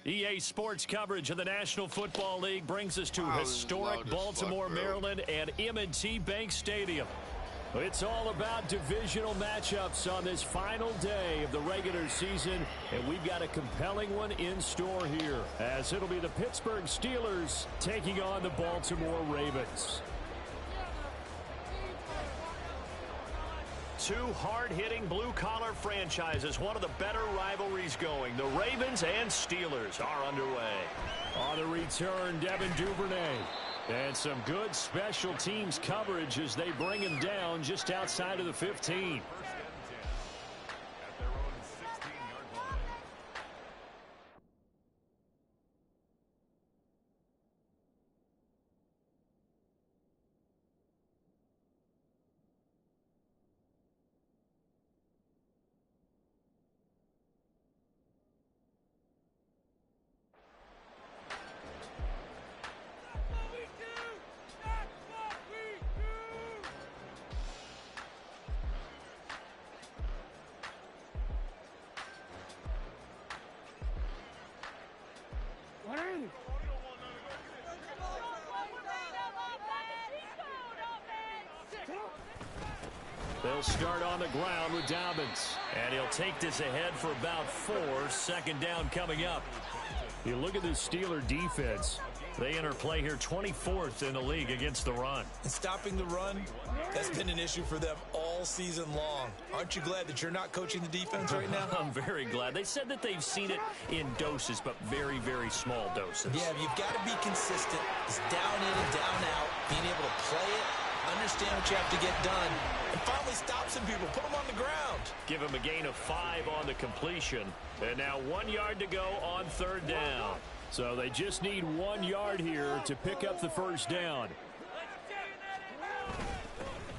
EA Sports coverage of the National Football League brings us to historic Baltimore, Maryland and M&T Bank Stadium. It's all about divisional matchups on this final day of the regular season, and we've got a compelling one in store here, as it'll be the Pittsburgh Steelers taking on the Baltimore Ravens. Two hard-hitting blue-collar franchises, one of the better rivalries going. The Ravens and Steelers are underway. On the return, Devin Duvernay. And some good special teams coverage as they bring him down just outside of the 15. They'll start on the ground with Dobbins. And he'll take this ahead for about 4. Second down coming up. You look at the Steeler defense. They enter play here 24th in the league against the run. And stopping the run, that's been an issue for them all season long. Aren't you glad that you're not coaching the defense right now? I'm very glad. They said that they've seen it in doses, but very, very small doses. Yeah, you've got to be consistent. It's down in and down out. Being able to play it, understand what you have to get done, and finally stop some people, put them on the ground. Give him a gain of 5 on the completion. And now 1 yard to go on third down. So they just need 1 yard here to pick up the first down.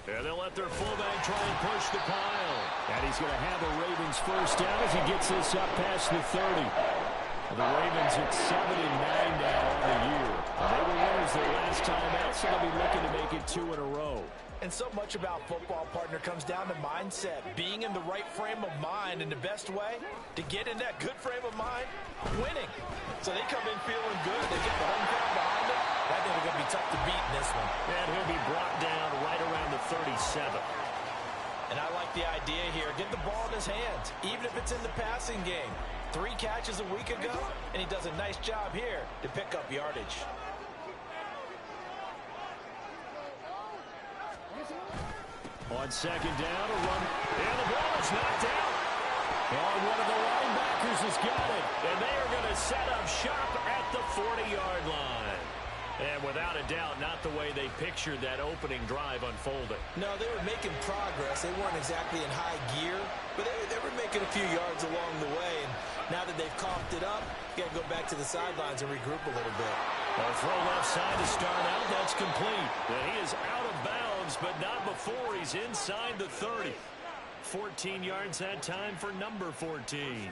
And they'll let their fullback try and push the pile. And he's going to have a Ravens first down as he gets this up past the 30. The Ravens at 7-9 now on the year. They were winners their last time out, so they'll be looking to make it 2 in a row. And so much about football, partner, comes down to mindset. Being in the right frame of mind, and the best way to get in that good frame of mind, winning. So they come in feeling good. They get the home crowd behind them. I think they're going to be tough to beat in this one. And he'll be brought down right around the 37. And I like the idea here. Get the ball in his hands, even if it's in the passing game. 3 catches a week ago, and he does a nice job here to pick up yardage. On second down, a run, and the ball is knocked out. And one of the linebackers has got it, and they are going to set up shop at the 40-yard line. And without a doubt, not the way they pictured that opening drive unfolding. No, they were making progress. They weren't exactly in high gear, but they were making a few yards along the way. And now that they've coughed it up, you got to go back to the sidelines and regroup a little bit. A throw left side to start out. That's complete. And he is out of bounds, but not before he's inside the 30. 14 yards that time for number 14.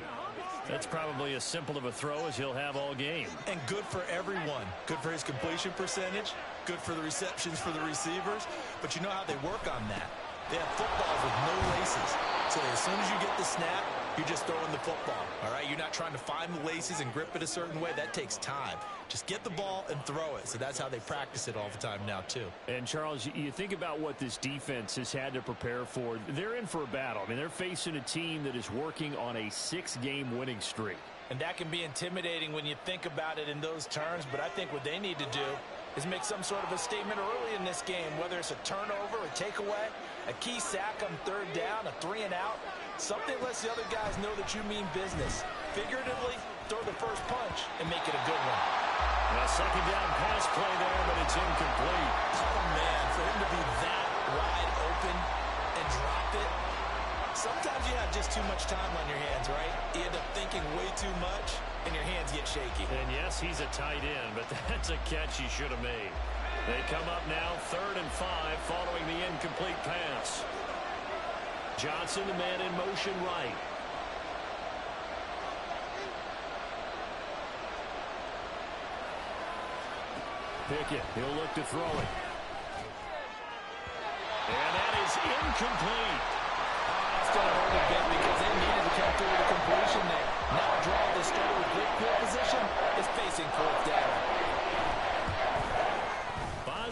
That's probably as simple of a throw as he'll have all game. And good for everyone. Good for his completion percentage. Good for the receptions for the receivers. But you know how they work on that. They have footballs with no laces. So as soon as you get the snap, you're just throwing the football. All right, you're not trying to find the laces and grip it a certain way. That takes time. Just get the ball and throw it. So that's how they practice it all the time now, too. And, Charles, you think about what this defense has had to prepare for. They're in for a battle. I mean, they're facing a team that is working on a 6-game winning streak. And that can be intimidating when you think about it in those terms. But I think what they need to do is make some sort of a statement early in this game, whether it's a turnover, a takeaway, a key sack on third down, a 3-and-out. Something lets the other guys know that you mean business. Figuratively, throw the first punch and make it a good one. A second down pass play there, but it's incomplete. Oh, man, for him to be that wide open and drop it. Sometimes you have just too much time on your hands, right? You end up thinking way too much, and your hands get shaky. And yes, he's a tight end, but that's a catch he should have made. They come up now 3rd and 5 following the incomplete pass. Johnson, the man in motion right. Pickett, he'll look to throw it. And that is incomplete. That's going to hurt a bit because they needed to come through with a completion there. Now draw the starter with good field position.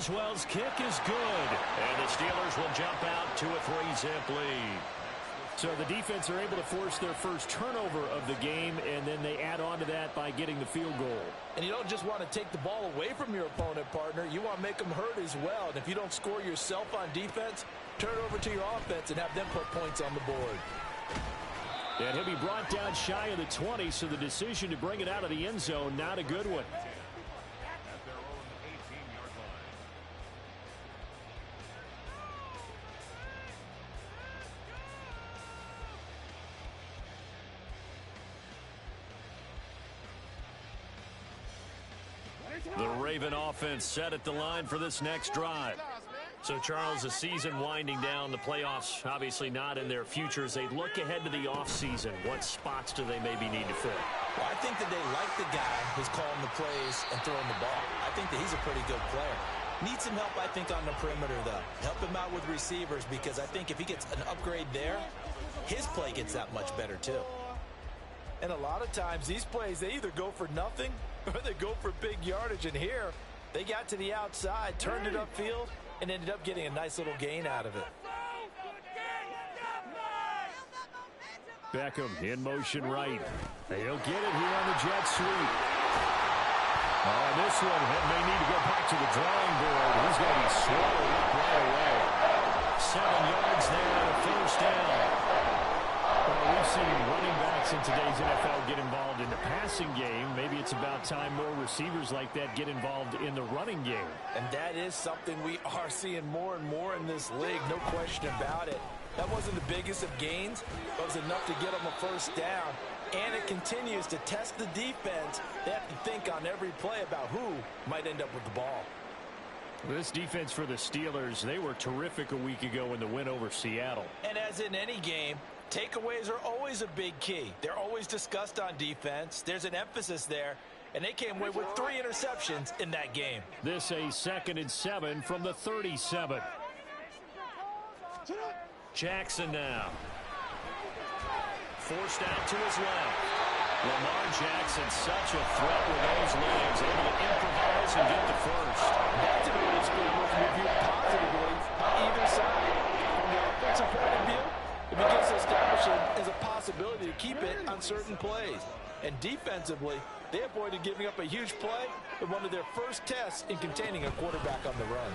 Maxwell's kick is good. And the Steelers will jump out to a 3-zip lead. So the defense are able to force their first turnover of the game, and then they add on to that by getting the field goal. And you don't just want to take the ball away from your opponent, partner. You want to make them hurt as well. And if you don't score yourself on defense, turn it over to your offense and have them put points on the board. And he'll be brought down shy of the 20, so the decision to bring it out of the end zone, not a good one. The Raven offense set at the line for this next drive. So, Charles, the season winding down, the playoffs obviously not in their future. As they look ahead to the offseason, what spots do they maybe need to fill? Well, I think that they like the guy who's calling the plays and throwing the ball. I think that he's a pretty good player. Needs some help, I think, on the perimeter, though. Help him out with receivers, because I think if he gets an upgrade there, his play gets that much better, too. And a lot of times, these plays, they either go for nothing or they go for big yardage. And here, they got to the outside, turned it upfield, and ended up getting a nice little gain out of it. Beckham in motion right. He'll get it here on the jet sweep. Oh, this one may need to go back to the drawing board. He's going to be swallowed up right away. 7 yards there on a first down. Well, we've seen running backs in today's NFL get involved in the passing game. Maybe it's about time more receivers like that get involved in the running game. And that is something we are seeing more and more in this league, no question about it. That wasn't the biggest of gains, but it was enough to get them a first down. And it continues to test the defense. They have to think on every play about who might end up with the ball. This defense for the Steelers, they were terrific a week ago in the win over Seattle. And as in any game, takeaways are always a big key. They're always discussed on defense. There's an emphasis there. And they came away with 3 interceptions in that game. This a 2nd and 7 from the 37. Jackson now. Forced out to his left. Lamar Jackson, such a threat with those legs, able to improvise and get the first. That's a really good look reviewed positively on either side. From the offensive point of view, it begins to establish it as a possibility to keep it on certain plays. And defensively, they avoided giving up a huge play with one of their first tests in containing a quarterback on the run.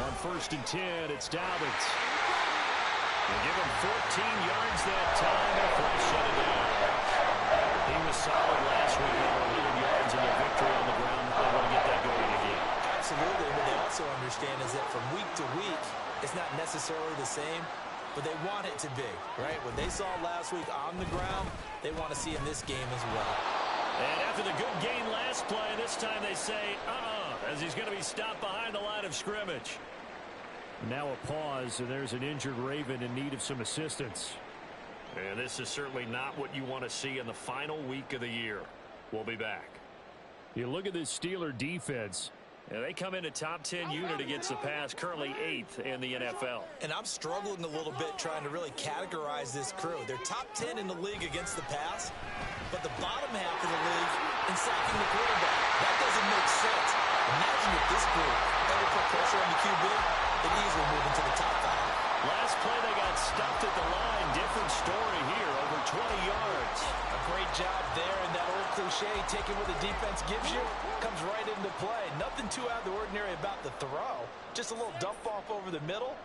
On 1st and 10, it's Dobbins. They give him 14 yards that time before they shut it down. He was solid last week, over 100 yards in their victory on the ground. They want to get that going again. Absolutely. What they also understand is that from week to week, it's not necessarily the same, but they want it to be, right? What they saw last week on the ground, they want to see in this game as well. And after the good gain last play, this time they say, as he's going to be stopped behind the line of scrimmage. Now a pause, and there's an injured Raven in need of some assistance. And this is certainly not what you want to see in the final week of the year. We'll be back. You look at this Steeler defense. And they come in a top 10 unit against the pass, currently 8th in the NFL. And I'm struggling a little bit trying to really categorize this crew. They're top 10 in the league against the pass, but the bottom half of the league in sacking the quarterback. That doesn't make sense. Imagine if this group ever put pressure on the QB, they'd easily move into the top 5. Last play, they got stuffed at the line. Different story here, over 20 yards. A great job there, and that old cliche, taking what the defense gives you, comes right into play. Nothing too out of the ordinary about the throw. Just a little dump off over the middle.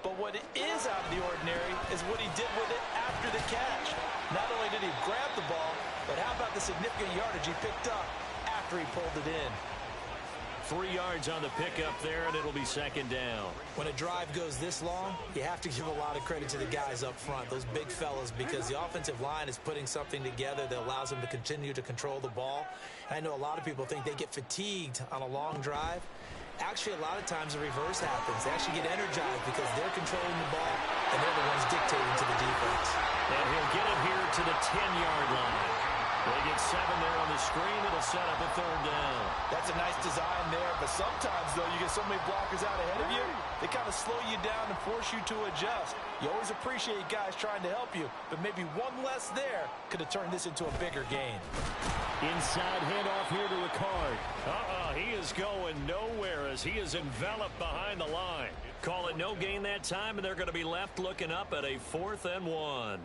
But what is out of the ordinary is what he did with it after the catch. Not only did he grab the ball, but how about the significant yardage he picked up after he pulled it in. 3 yards on the pickup there, and it'll be 2nd down. When a drive goes this long, you have to give a lot of credit to the guys up front, those big fellas, because the offensive line is putting something together that allows them to continue to control the ball. And I know a lot of people think they get fatigued on a long drive. Actually, a lot of times the reverse happens. They actually get energized because they're controlling the ball, and they're the ones dictating to the defense. And he'll get it here to the 10-yard line. They get 7 there on the screen. It'll set up a 3rd down. That's a nice design there, but sometimes, though, you get so many blockers out ahead of you, they kind of slow you down and force you to adjust. You always appreciate guys trying to help you, but maybe one less there could have turned this into a bigger gain. Inside handoff here to Ricard. He is is going nowhere as he is enveloped behind the line. Call it no gain that time, and they're going to be left looking up at a 4th and 1.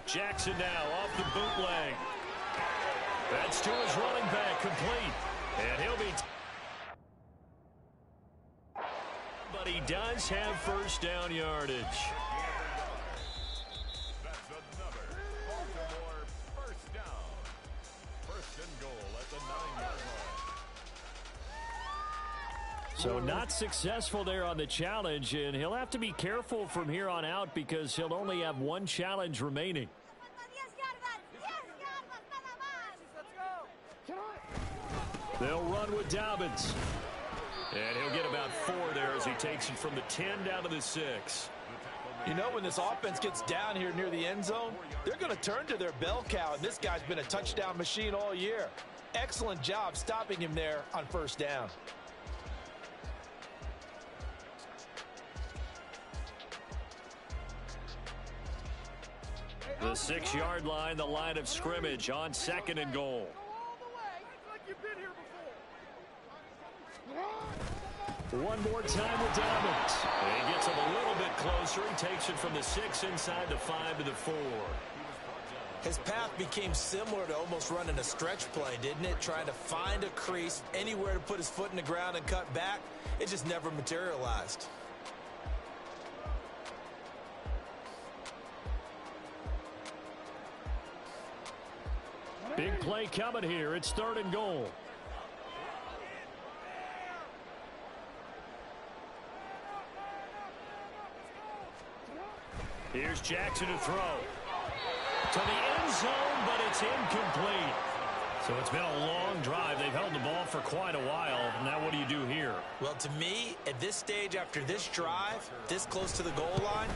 Jackson now off the bootleg. That's to his running back, complete. And he'll be... But he does have first down yardage. That's another Baltimore first down. First and goal at the 9-yard line. So not successful there on the challenge, and he'll have to be careful from here on out because he'll only have one challenge remaining. They'll run with Dobbins. And he'll get about 4 there as he takes it from the 10 down to the 6. You know, when this offense gets down here near the end zone, they're going to turn to their bell cow, and this guy's been a touchdown machine all year. Excellent job stopping him there on first down. The 6-yard line, the line of scrimmage on 2nd and goal. One more time with Dobbins. And he gets him a little bit closer. He takes it from the 6 inside the 5 to the 4. His path became similar to almost running a stretch play, didn't it? Trying to find a crease, anywhere to put his foot in the ground and cut back. It just never materialized. Big play coming here. It's 3rd and goal. Here's Jackson to throw. To the end zone, but it's incomplete. So it's been a long drive. They've held the ball for quite a while. Now what do you do here? Well, to me, at this stage, after this drive, this close to the goal line,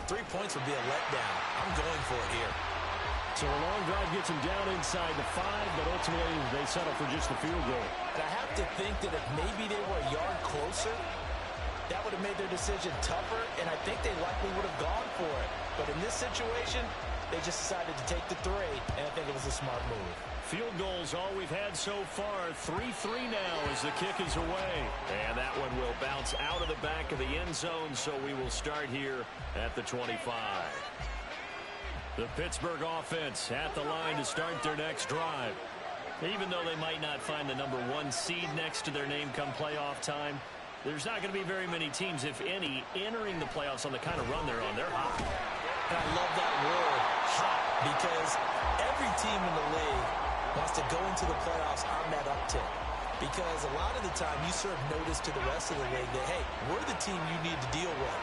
3 points would be a letdown. I'm going for it here. So a long drive gets him down inside the 5, but ultimately they settle for just the field goal. And I have to think that if maybe they were a yard closer, that would have made their decision tougher, and I think they likely would have gone for it. But in this situation, they just decided to take the 3, and I think it was a smart move. Field goals all we've had so far. 3-3 now as the kick is away. And that one will bounce out of the back of the end zone, so we will start here at the 25. The Pittsburgh offense at the line to start their next drive. Even though they might not find the number 1 seed next to their name come playoff time, there's not going to be very many teams, if any, entering the playoffs on the kind of run they're on. They're hot. And I love that word, hot, because every team in the league wants to go into the playoffs on that uptick. Because a lot of the time you serve notice to the rest of the league that, hey, we're the team you need to deal with.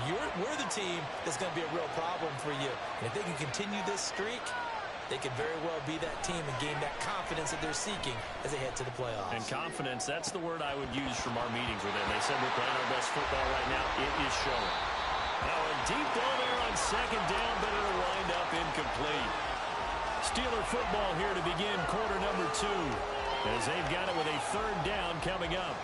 We're the team that's going to be a real problem for you. And if they can continue this streak, they could very well be that team and gain that confidence that they're seeking as they head to the playoffs. And confidence, that's the word I would use from our meetings with them. They said we're playing our best football right now. It is showing. Now a deep ball there on 2nd down, but it'll wind up incomplete. Steeler football here to begin quarter number 2 as they've got it with a 3rd down coming up.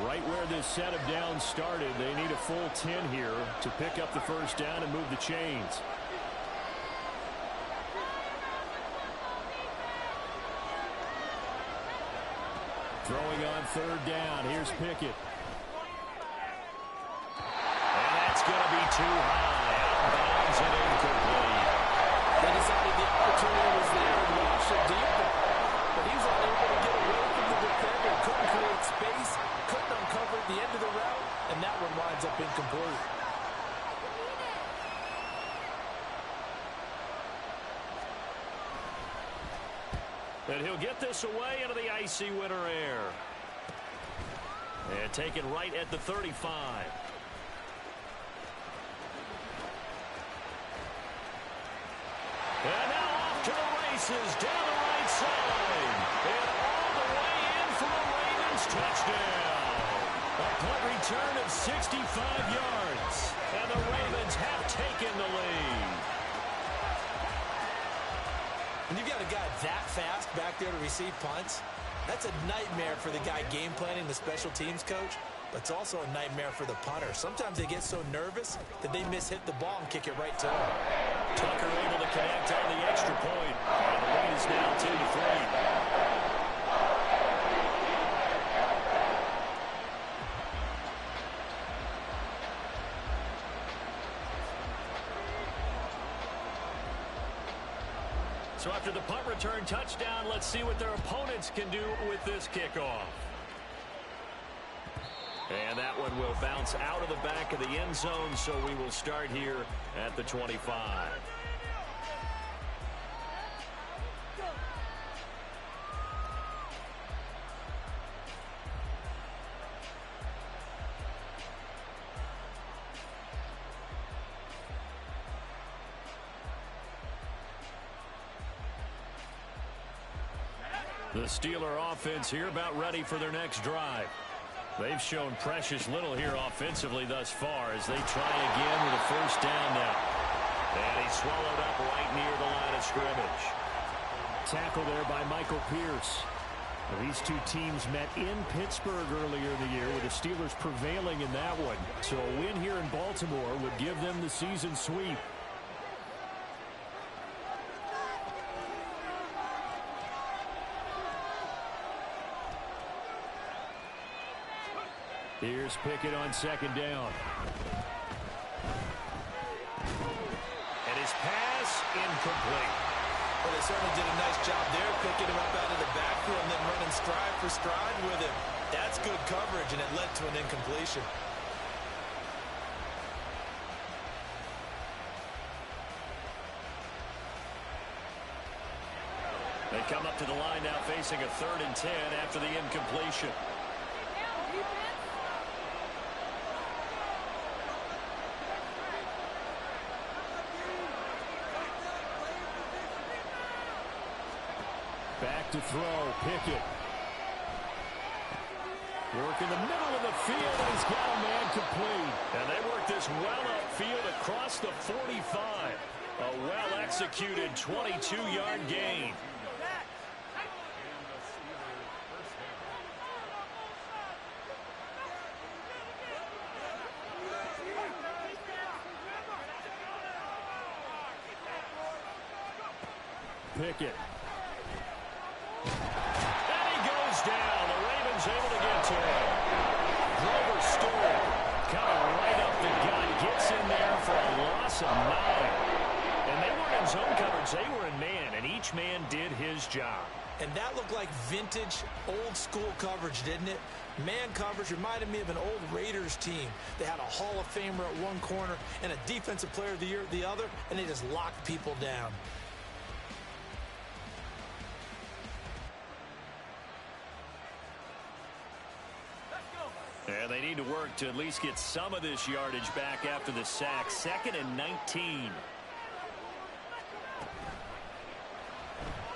Right where this set of downs started, they need a full 10 here to pick up the first down and move the chains. Throwing on 3rd down. Here's Pickett. And that's going to be too high. Out of bounds and incomplete. They decided the opportunity was there and launched it deep, but he was unable to get away from the defender. Couldn't create space, couldn't uncover at the end of the route, and that one winds up incomplete. And he'll get this away into the icy winter air. And taken right at the 35. And now off to the races down the right side. And all the way in for a Ravens touchdown. A punt return of 65 yards. And the Ravens have taken the lead. When you've got a guy that fast back there to receive punts, that's a nightmare for the guy game planning, the special teams coach, but it's also a nightmare for the punter. Sometimes they get so nervous that they miss-hit the ball and kick it right to him. Tucker able to connect on the extra point. And the lead is now 2-3. So after the punt return touchdown, let's see what their opponents can do with this kickoff. And that one will bounce out of the back of the end zone, so we will start here at the 25. The Steeler offense here about ready for their next drive. They've shown precious little here offensively thus far as they try again with a first down now. And he's swallowed up right near the line of scrimmage. Tackle there by Michael Pierce. These two teams met in Pittsburgh earlier in the year with the Steelers prevailing in that one. So a win here in Baltimore would give them the season sweep. Here's Pickett on second down. And his pass incomplete. Well, they certainly did a nice job there, picking him up out of the backfield and then running stride for stride with him. That's good coverage, and it led to an incompletion. They come up to the line now facing a 3rd and 10 after the incompletion. Back to throw, Pickett. Work in the middle of the field, and he's got a man complete. And they work this well upfield across the 45. A well-executed 22-yard gain. Pickett. And he goes down. The Ravens able to get to him. Grover Stewart coming right up the gut. Gets in there for a loss of 9. And they weren't in zone coverage. They were in man, and each man did his job. And that looked like vintage, old-school coverage, didn't it? Man coverage reminded me of an old Raiders team. They had a Hall of Famer at one corner and a Defensive Player of the Year at the other, and they just locked people down. And they need to work to at least get some of this yardage back after the sack. 2nd and 19.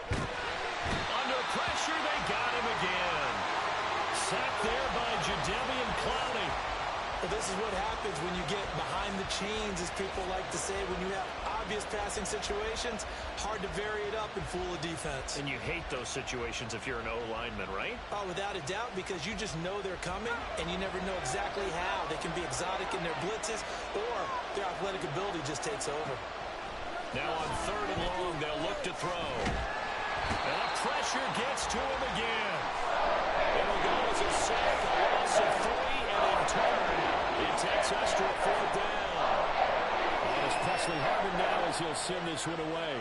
Under pressure, they got him again. Sacked there by Jadeveon Clowney. Well, this is what happens when you get behind the chains, as people like to say. When you have obvious passing situations, hard to vary it up and fool a defense. And you hate those situations if you're an O-lineman, right? Oh, without a doubt, because you just know they're coming, and you never know exactly how. They can be exotic in their blitzes, or their athletic ability just takes over. Now on 3rd and long, they'll look to throw. And the pressure gets to him again. It'll go as a sack, a loss of 3, and in turn, it takes us to a 4th down. And it's Presley Harvin now as he'll send this one away.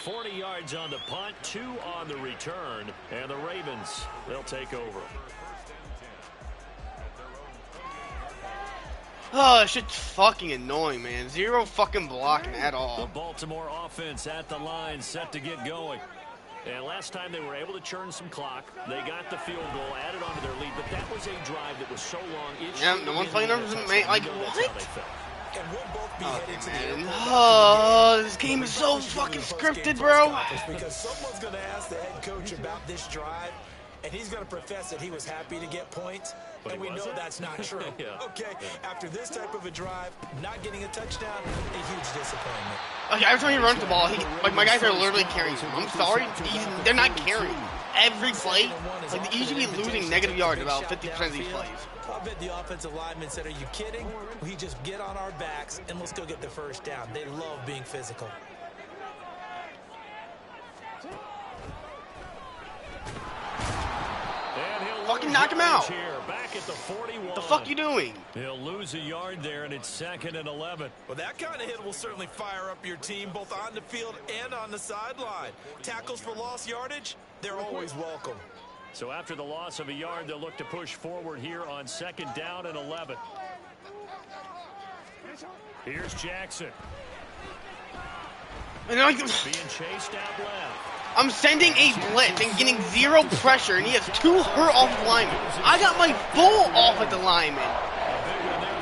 $40 yards on the punt, 2 on the return, and the Ravens, they'll take over. Oh, that shit's fucking annoying, man. Zero fucking blocking at all. The Baltimore offense at the line, set to get going. And last time they were able to churn some clock. They got the field goal, added on to their lead. The That was a drive that was so long. Yeah, no one playing numbers in May. Like, what? And we'll both be headed to the Man. airport Oh, this game is so fucking scripted, bro. because someone's going to ask the head coach about this drive, and he's going to profess that he was happy to get points, and we know that's not true. Okay, after this type of a drive, not getting a touchdown, a huge disappointment. Like, every time he runs the ball, like my guys are literally carrying him. I'm sorry, they're not carrying. Every play, like they usually be losing negative yards about 50% of these plays. I bet the offensive lineman said, "Are you kidding? We just get on our backs and let's go get the first down." They love being physical. Fucking knock him out. Here, back at the 41. The fuck you doing? He'll lose a yard there, and it's 2nd and 11. Well, that kind of hit will certainly fire up your team both on the field and on the sideline. Tackles for lost yardage, they're always welcome. So after the loss of a yard, they'll look to push forward here on 2nd down and 11. Here's Jackson. And like, Being chased out left. I'm sending a blitz and getting zero pressure, and he has 2 hurt offensive linemen. I got my full offensive lineman.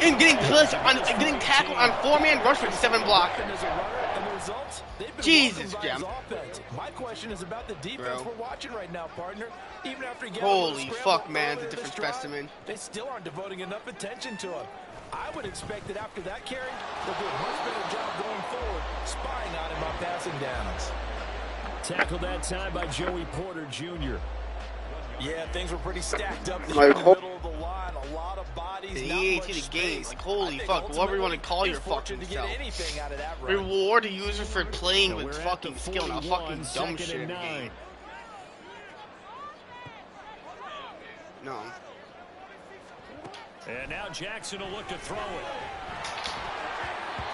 And getting tackled on 4-man rush with 7 blockers. Jesus, Jim. My question is about the defense we're watching right now, partner. Even after getting Holy fuck, man, it's a different specimen. They still aren't devoting enough attention to him. I would expect that after that carry, they'll do a much better job going forward, spying on him on passing downs. Tackled that time by Joey Porter Jr. Yeah, things were pretty stacked up there in the middle of the line. A lot of bodies, The not EAT much the game, space. like holy I think fuck, whatever you want to call ultimately, your he's fortunate fucking to get self. anything out of that run. Reward a user for playing So with we're at fucking the skill, not 41, fucking dumb 2nd shit in and the 9. game. No. And now Jackson will look to throw it.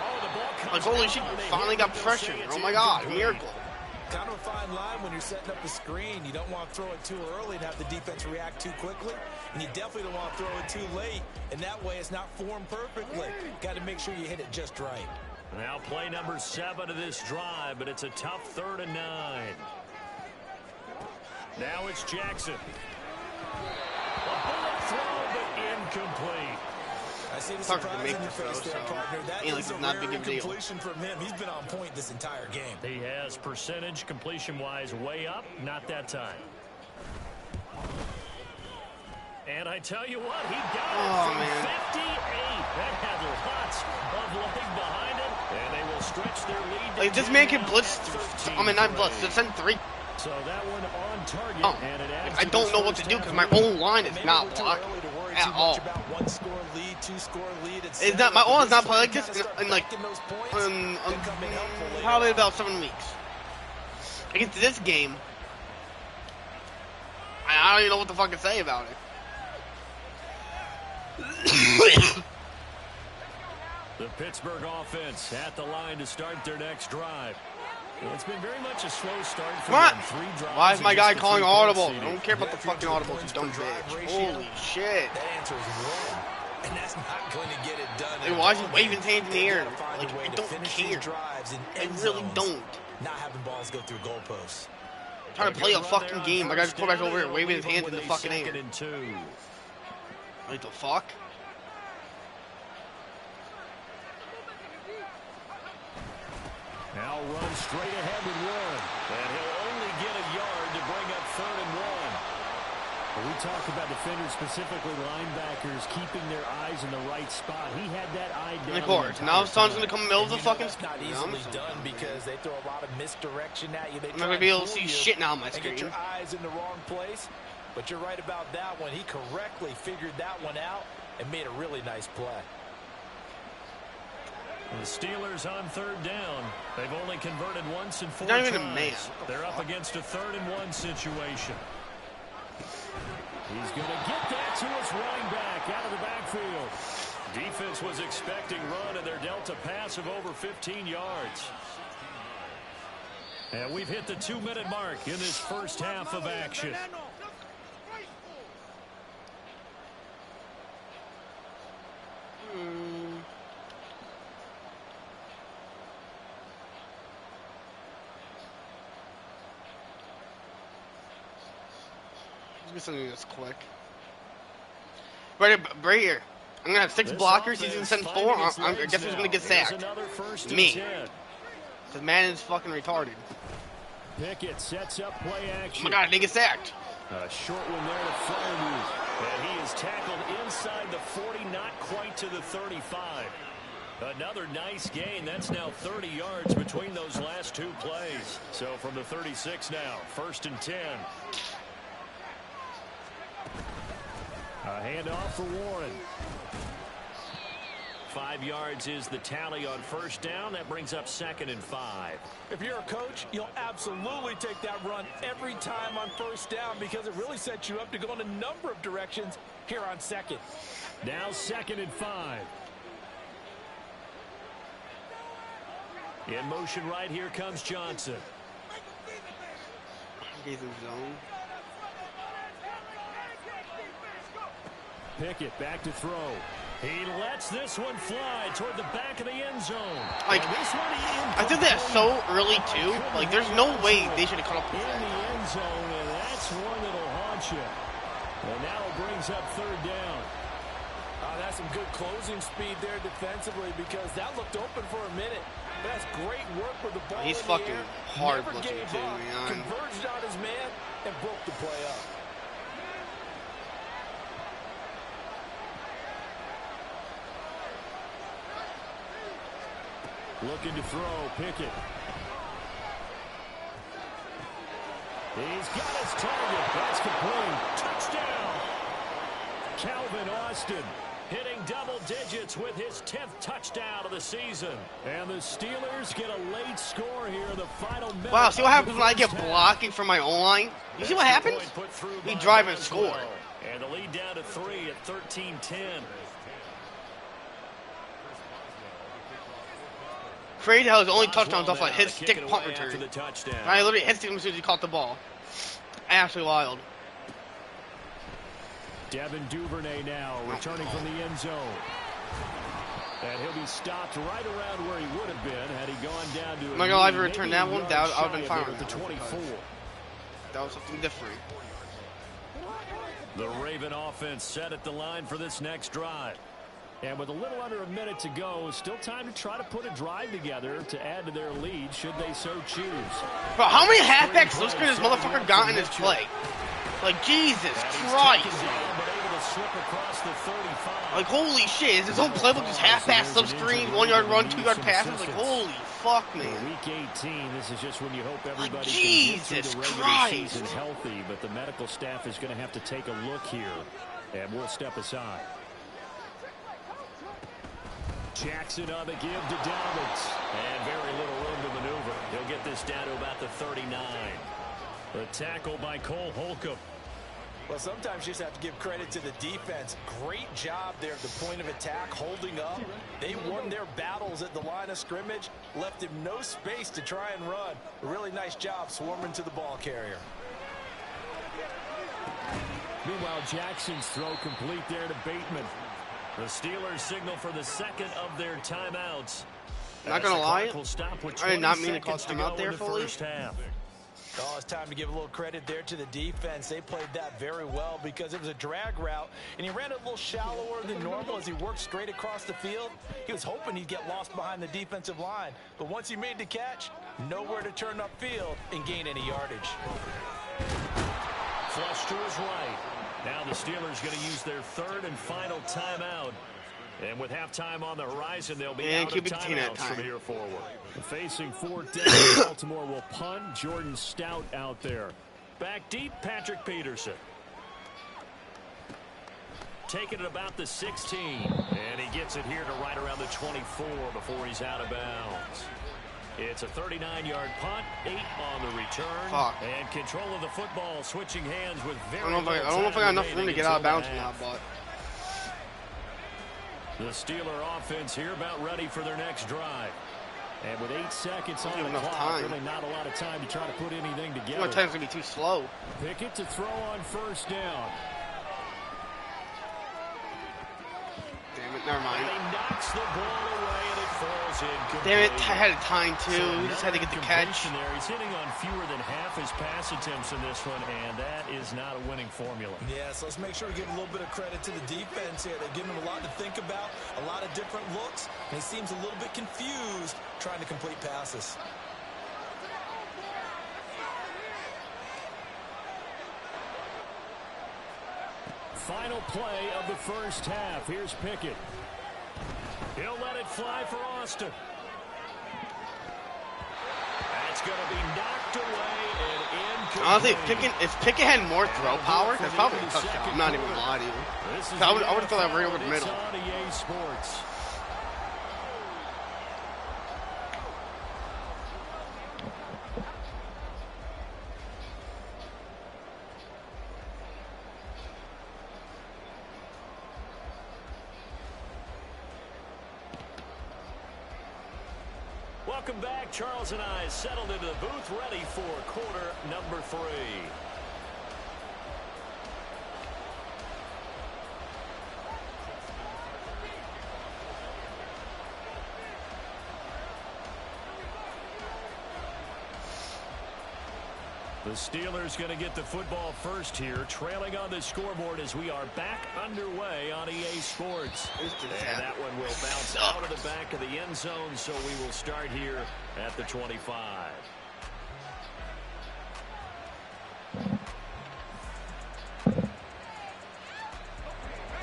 Oh, the ball comes Like holy down. shit, They finally hit got it. They'll pressure. say it's Oh my god, incomplete. miracle. Kind of a fine line when you're setting up a screen. You don't want to throw it too early and have the defense react too quickly. And you definitely don't want to throw it too late. And that way it's not formed perfectly. Got to make sure you hit it just right. Now play number 7 of this drive, but it's a tough 3rd and 9. Now it's Jackson. A bullet throw, but incomplete. I see the Tucker surprise can make in your the throw, face there, so partner. That ain't like is a it's not a rare big deal. completion from him. He's been on point this entire game. He has percentage completion-wise way up. Not that time. And I tell you what, he got it from man. 58. That had lots of leg behind it, and they will stretch their lead. Like this man can blitz, I mean not blitz, just send 3. So that one on target, Oh, and it adds like, I to don't this know what first to do half because my lead. own line is not blocked at all. About 1-score lead, 2-score lead. It's not, my own is not playing like this in like probably about 7 weeks. Against this game, I don't even know what the fuck to say about it. The Pittsburgh offense at the line to start their next drive. Well, it's been very much a slow start for What? them. 3 drives Why is my and guy just a calling 3-point audibles? I seeding. don't care about the fucking audibles, you dumb bitch. Holy shit. That answer is 1, and that's not going to get it done. Dude, why is he waving his hands in the air? Gotta find Like, a way I to don't finish care. these drives in I end really zones, don't. Not having balls go through goalposts. Trying to play a fucking game. My guy's quarterback's over here waving his hands in the fucking air. 2nd and 2. Like the fuck? Now run straight ahead with 1. And he'll only get a yard to bring up 3rd and 1. We talk about defenders, specifically linebackers, keeping their eyes in the right spot. He had that eye down. And of course, now Son's gonna come in the middle of the fucking That's not screen. easily done because they throw a lot of misdirection at you. They I'm not gonna be able to see shit now on my and get screen. your eyes in the wrong place. But you're right about that one. He correctly figured that one out and made a really nice play. The Steelers on 3rd down. They've only converted once in 4 Not tries. even a man. They're up against a 3rd and 1 situation. He's going to get that to his running back out of the backfield. Defense was expecting run, and they're dealt a pass of over 15 yards. And we've hit the 2-minute mark in this first half of action. Let's get something that's quick. Right here. I'm gonna have 6 This blockers. He's offense gonna send 4. finding its I legs guess who's now. gonna get Here's sacked? another 1st and Me. 10. Cause man is fucking retarded. Pickett sets up play Oh action. my god, they get sacked. A short one there to Freiermuth. And he is tackled inside the 40, not quite to the 35. Another nice gain. That's now 30 yards between those last 2 plays. So from the 36 now, 1st and 10. A handoff for Warren. 5 yards is the tally on 1st down. That brings up 2nd and 5. If you're a coach, you'll absolutely take that run every time on 1st down because it really sets you up to go in a number of directions here on 2nd. Now 2nd and 5. In motion right, here comes Johnson. He's in zone. Pickett back to throw. He lets this one fly toward the back of the end zone. Like, And this one I did that so early too. Like, there's no way they should have cut off in the the flag. end zone, and that's one that'll haunt you. And now it brings up 3rd down. That's some good closing speed there defensively because that looked open for a minute. But that's great work with the ball. He's in the fucking air. hard Never looking gave too, up, man. converged on his man and broke the play up. Looking to throw, Pickett. He's got his target. That's complete. Touchdown. Calvin Austin hitting double digits with his 10th touchdown of the season. And the Steelers get a late score here in the final minute. Wow, see what of happens the when I get first half. blocking from my own line? You see what Extra happens? point put through We by drive and Boswell. score. And the lead down to 3 at 13-10. Crazy how his only touchdowns off Boswell a now hit to kick stick it punt away after return. the touchdown. I literally hit him as soon as he caught the ball. Absolutely wild. Devin Duvernay now returning from the end zone. And he'll be stopped right around where he would have been had he gone down to I'm not gonna lie, if you maybe return a that one, yard that I would've shy been of fine there with at the that one. 24. That was something different. The Raven offense set at the line for this next drive. And with a little under a minute to go, still time to try to put a drive together to add to their lead should they so choose. Bro, how many halfbacks looks good this motherfucker got in his play? Like, Jesus And he's Christ. taken down, but able to slip across the 35. Like, holy shit. Is his whole playbook just half-pass, slip screen, 1 yard run, 2 yard passes? Like, holy fuck, For man. Week 18, this is just when you hope everybody can Jesus get through the regular Christ. season healthy, but the medical staff is going to have to take a look here, and we'll step aside. Jackson on the give to Dobbins, and very little room to maneuver. He'll get this down to about the 39. The tackle by Cole Holcomb. Well, sometimes you just have to give credit to the defense. Great job there at the point of attack, holding up. They won their battles at the line of scrimmage, left him no space to try and run. A really nice job swarming to the ball carrier. Meanwhile, Jackson's throw complete there to Bateman. The Steelers signal for the second of their timeouts. Not gonna lie, I I did not mean to call timeout there fully. First half. Oh, it's time to give a little credit there to the defense. They played that very well because it was a drag route, and he ran it a little shallower than normal as he worked straight across the field. He was hoping he'd get lost behind the defensive line, but once he made the catch, nowhere to turn upfield and gain any yardage. Flush to his right. Now the Steelers going to use their third and final timeout. And with halftime on the horizon, they'll be out of timeouts from here forward. Facing 4th down, Baltimore will punt. Jordan Stout out there. Back deep, Patrick Peterson. Taking it about the 16. And he gets it here to right around the 24 before he's out of bounds. It's a 39-yard punt, 8 on the return. Fuck. And control of the football switching hands with very I don't know if I got enough room to get out of bounds now, but... The Steeler offense here about ready for their next drive. And with 8 seconds on the enough clock, time. really not a lot of time to try to put anything together. My time's gonna be too slow. Pickett to throw on first down. Damn it, never And mind. he knocks the ball away, and it falls is incomplete. Damn it, I had a time too. We just had to get the catch. There. He's hitting on fewer than half his pass attempts in this one, and that is not a winning formula. Yeah, so let's make sure we give a little bit of credit to the defense here. They've given him a lot to think about, a lot of different looks, and he seems a little bit confused trying to complete passes. Final play of the first half. Here's Pickett. He'll let it fly for Austin. That's going to be knocked away and incomplete. Honestly, if Pickett had more throw power, that's probably a touchdown. I'm not even gonna lie to you. I would have thrown that right over the middle. Sports. Welcome back. Charles and I settled into the booth, ready for quarter number 3. The Steelers going to get the football first here, trailing on the scoreboard as we are back underway on EA Sports. And that one will bounce out of the back of the end zone, so we will start here at the 25.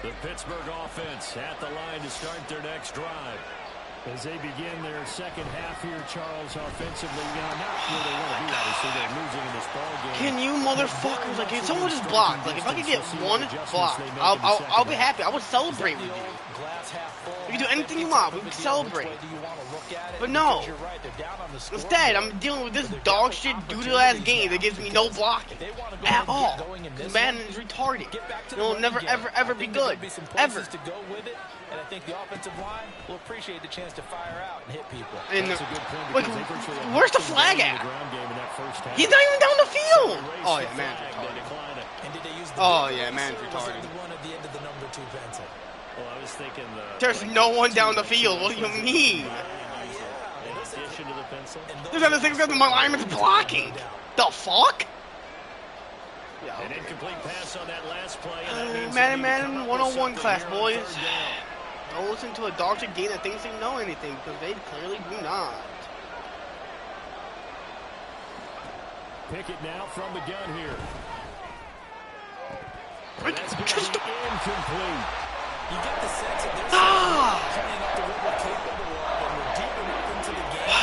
The Pittsburgh offense at the line to start their next drive. As they begin their second half here, Charles, offensively, not where they want to be, obviously. They're losing in this ball game. Can you motherfuckers, like, if someone just blocked, like, if I could get one block, I'll be happy. I would celebrate with you. You can do anything you want. We can celebrate. But no. Instead, I'm dealing with this dog shit doodle-ass game that gives me no blocking at all. This man is retarded. It will never, ever, ever be good. Ever. And I think the offensive line will appreciate the chance to fire out and hit people. And like, where's the flag at? He's not even down the field. Oh yeah, man. Oh yeah, man, retarded. Well, I was thinking there's no one down the field. What do you mean? There's other things that my lineman's blocking. The fuck? Yeah, okay. An incomplete pass on that last play. Madden 101 class, boys. Don't listen to a dog shit game that thinks they know anything, because they clearly do not. Pickett now from the gun here. That's just incomplete. You get the sense that there's coming up to what we're capable of, and we're deep enough into the game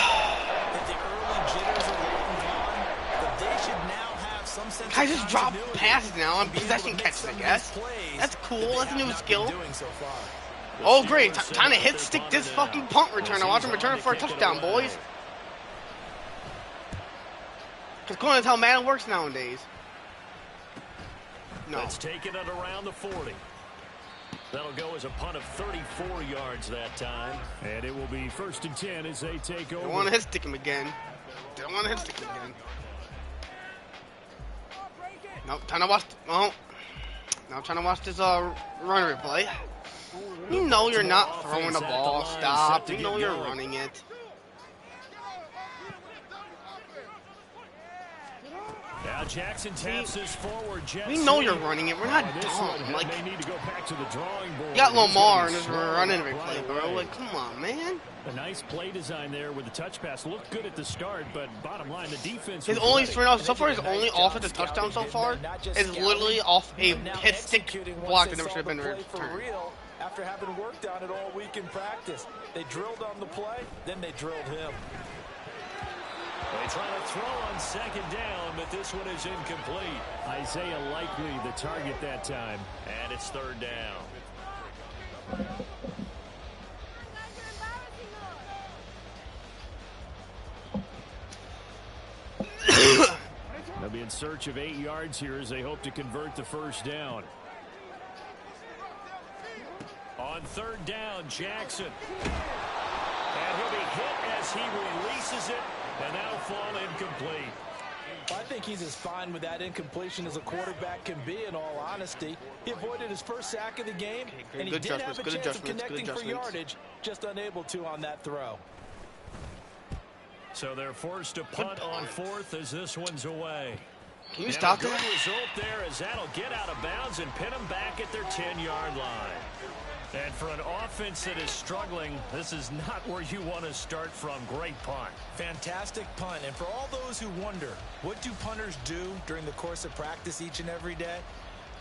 that the early jitters are long gone, but they should now have some sense I just drop passes now on possession catches, I guess. That's cool. That's a new skill. Oh, great. Time to hit stick this fucking punt return. I watch him return it for a touchdown, boys. Because that's how Madden works nowadays. No. Let's take it at around the 40. That'll go as a punt of 34 yards that time. And it will be 1st and 10 as they take over. Don't want to hit stick him again. Don't want to hit stick him again. Nope, time to watch. Oh. Now I'm trying to watch this run replay. You know you're not throwing the ball. Stop. You know you're running it. Now Jackson taps his forward. We know you're running it. We're not dumb. Like, they need to go back to the drawing board. You got Lamar and this running replay, bro. Like, come on, man. A nice play design there with the touch pass. Looked good at the start, but bottom line, the defense. His only so far his only offensive touchdown so far is literally off a hit stick block that never should have been returned. After having worked on it all week in practice, they drilled on the play, then they drilled him. They try to throw on 2nd down, but this one is incomplete. Isaiah Likely the target that time, and it's 3rd down. They'll be in search of 8 yards here as they hope to convert the 1st down. On 3rd down, Jackson. And he'll be hit as he releases it, and that'll fall incomplete. I think he's as fine with that incompletion as a quarterback can be, in all honesty. He avoided his first sack of the game, and he did have a chance of connecting for yardage, just unable to on that throw. So they're forced to punt on fourth as this one's away. Can you stop that? that? Good result there as that'll get out of bounds and pin them back at their 10-yard line. And for an offense that is struggling, this is not where you want to start from. Great punt. Fantastic punt. And for all those who wonder, what do punters do during the course of practice each and every day?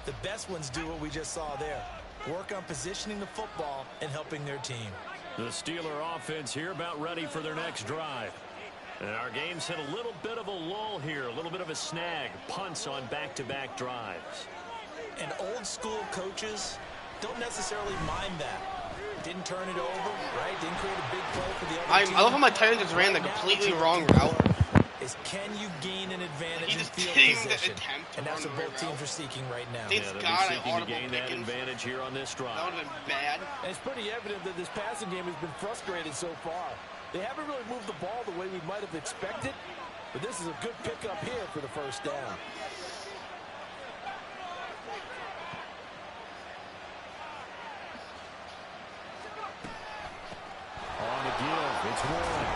The best ones do what we just saw there. Work on positioning the football and helping their team. The Steeler offense here about ready for their next drive. And our game's hit a little bit of a lull here, a little bit of a snag. Punts on back-to-back drives. And old school coaches don't necessarily mind that. Didn't turn it over, right? Didn't create a big play for the other team. I love how my tight end just ran the completely wrong route. Is can you gain an advantage in field position? And that's what both teams are seeking right now. Thank they'll God be I seeking to gain that Pickens. advantage here on this drive. That would have been bad. And it's pretty evident that this passing game has been frustrated so far. They haven't really moved the ball the way we might have expected, but this is a good pickup here for the first down. On the give, it's Warren.